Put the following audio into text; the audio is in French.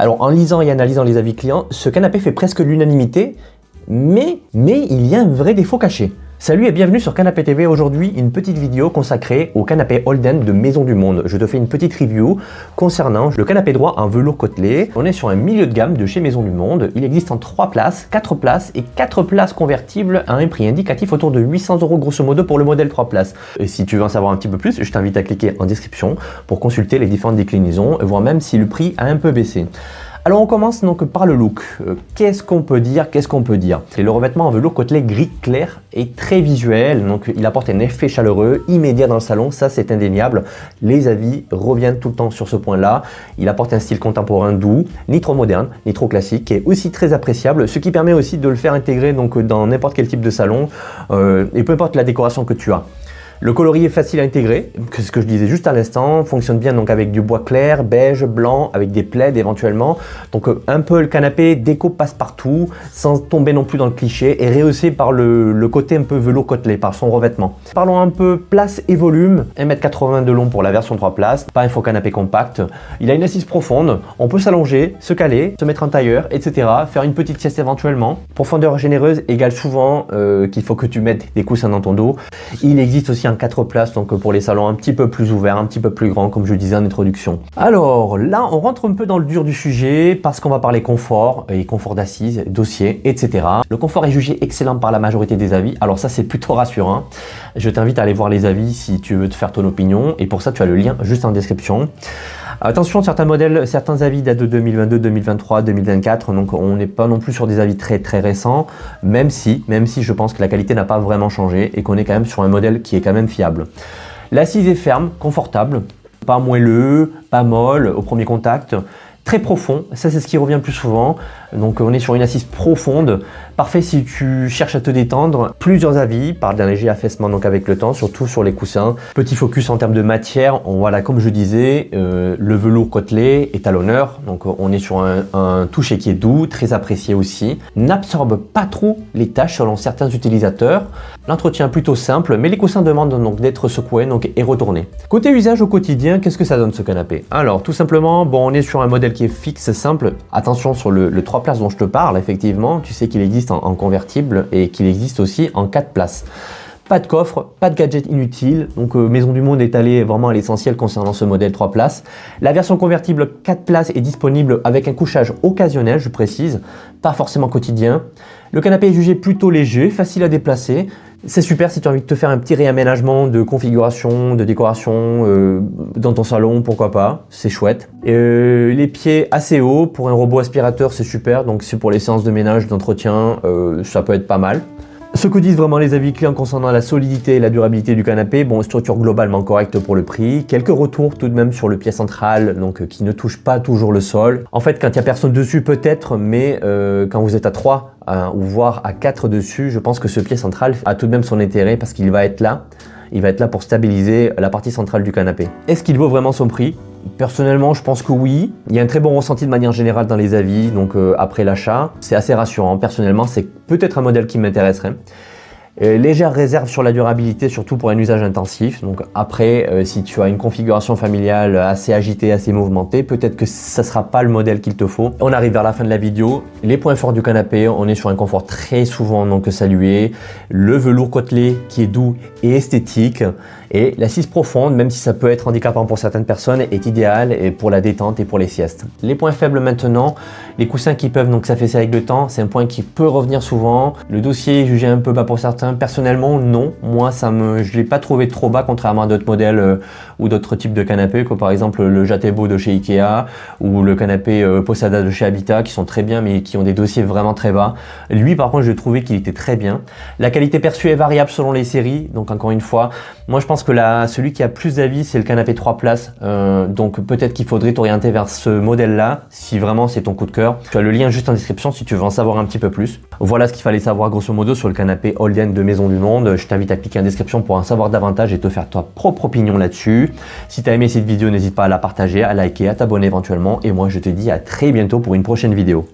Alors en lisant et analysant les avis clients, ce canapé fait presque l'unanimité, mais il y a un vrai défaut caché. Salut et bienvenue sur Canapé TV. Aujourd'hui, une petite vidéo consacrée au canapé Holden de Maison du Monde. Je te fais une petite review concernant le canapé droit en velours côtelé. On est sur un milieu de gamme de chez Maison du Monde. Il existe en 3 places, 4 places et 4 places convertibles à un prix indicatif autour de 800 € grosso modo pour le modèle 3 places. Et si tu veux en savoir un petit peu plus, je t'invite à cliquer en description pour consulter les différentes déclinaisons et voir même si le prix a un peu baissé. Alors on commence donc par le look. Qu'est-ce qu'on peut dire? C'est le revêtement en velours côtelé gris clair et très visuel, donc il apporte un effet chaleureux immédiat dans le salon, ça c'est indéniable. Les avis reviennent tout le temps sur ce point-là. Il apporte un style contemporain doux, ni trop moderne, ni trop classique, qui est aussi très appréciable, ce qui permet aussi de le faire intégrer donc dans n'importe quel type de salon et peu importe la décoration que tu as. Le coloris est facile à intégrer, c'est ce que je disais juste à l'instant, fonctionne bien donc avec du bois clair, beige, blanc, avec des plaids éventuellement. Donc un peu le canapé déco passe-partout, sans tomber non plus dans le cliché, et rehaussé par le côté un peu velours côtelé, par son revêtement. Parlons un peu place et volume, 1,80 m de long pour la version 3 places, pas un faux canapé compact. Il a une assise profonde, on peut s'allonger, se caler, se mettre en tailleur, etc. Faire une petite sieste éventuellement. Profondeur généreuse égale souvent qu'il faut que tu mettes des coussins dans ton dos. Il existe aussi 4 places donc pour les salons un petit peu plus ouverts, un petit peu plus grands comme je disais en introduction. Alors là on rentre un peu dans le dur du sujet parce qu'on va parler confort et confort d'assise, dossier, etc. Le confort est jugé excellent par la majorité des avis, alors ça c'est plutôt rassurant. Je t'invite à aller voir les avis si tu veux te faire ton opinion et pour ça tu as le lien juste en description. Attention, certains avis datent de 2022, 2023, 2024, donc on n'est pas non plus sur des avis très récents, même si je pense que la qualité n'a pas vraiment changé et qu'on est quand même sur un modèle qui est quand même fiable. L'assise est ferme, confortable, pas moelleux, pas molle au premier contact, très profond, ça c'est ce qui revient le plus souvent, donc on est sur une assise profonde, parfait si tu cherches à te détendre. Plusieurs avis parlent d'un léger affaissement donc avec le temps, surtout sur les coussins. Petit focus en termes de matière, voilà comme je disais, le velours côtelé est à l'honneur, donc on est sur un toucher qui est doux, très apprécié aussi, n'absorbe pas trop les tâches selon certains utilisateurs. L'entretien plutôt simple, mais les coussins demandent donc d'être secoués et retournés. Côté usage au quotidien, qu'est-ce que ça donne ce canapé? Alors tout simplement, on est sur un modèle qui est fixe, simple. Attention sur le 3 places dont je te parle, effectivement, tu sais qu'il existe en convertible et qu'il existe aussi en 4 places. Pas de coffre, pas de gadget inutile, donc Maison du Monde est allé vraiment à l'essentiel concernant ce modèle 3 places. La version convertible 4 places est disponible avec un couchage occasionnel, je précise, pas forcément quotidien. Le canapé est jugé plutôt léger, facile à déplacer. C'est super si tu as envie de te faire un petit réaménagement de configuration, de décoration dans ton salon, pourquoi pas, c'est chouette. Les pieds assez hauts, pour un robot aspirateur c'est super, donc c'est pour les séances de ménage, d'entretien, ça peut être pas mal. Ce que disent vraiment les avis clients concernant la solidité et la durabilité du canapé, structure globalement correcte pour le prix, quelques retours tout de même sur le pied central, donc qui ne touche pas toujours le sol. En fait, quand il n'y a personne dessus peut-être, mais quand vous êtes à 3 ou voire à 4 dessus, je pense que ce pied central a tout de même son intérêt parce qu'il va être là. Il va être là pour stabiliser la partie centrale du canapé. Est-ce qu'il vaut vraiment son prix? Personnellement, je pense que oui. Il y a un très bon ressenti de manière générale dans les avis, donc après l'achat. C'est assez rassurant. Personnellement, c'est peut-être un modèle qui m'intéresserait. Légère réserve sur la durabilité, surtout pour un usage intensif. Donc après, si tu as une configuration familiale assez agitée, assez mouvementée, peut-être que ça ne sera pas le modèle qu'il te faut. On arrive vers la fin de la vidéo. Les points forts du canapé, on est sur un confort très souvent donc salué. Le velours côtelé qui est doux et esthétique. Et l'assise profonde, même si ça peut être handicapant pour certaines personnes, est idéale pour la détente et pour les siestes. Les points faibles maintenant, les coussins qui peuvent donc s'affaisser avec le temps, c'est un point qui peut revenir souvent. Le dossier est jugé un peu bas pour certains. Personnellement, non. Moi, je ne l'ai pas trouvé trop bas, contrairement à d'autres modèles ou d'autres types de canapés, comme par exemple le Jatebo de chez Ikea ou le canapé Posada de chez Habitat, qui sont très bien, mais qui ont des dossiers vraiment très bas. Lui, par contre, j'ai trouvé qu'il était très bien. La qualité perçue est variable selon les séries. Donc, encore une fois, moi, je pense que celui qui a plus d'avis, c'est le canapé 3 places. Donc, peut-être qu'il faudrait t'orienter vers ce modèle-là, si vraiment c'est ton coup de cœur. Tu as le lien juste en description si tu veux en savoir un petit peu plus. Voilà ce qu'il fallait savoir grosso modo sur le canapé Holden de Maison du Monde. Je t'invite à cliquer en description pour en savoir davantage et te faire ta propre opinion là-dessus. Si tu as aimé cette vidéo, n'hésite pas à la partager, à liker, à t'abonner éventuellement. Et moi, je te dis à très bientôt pour une prochaine vidéo.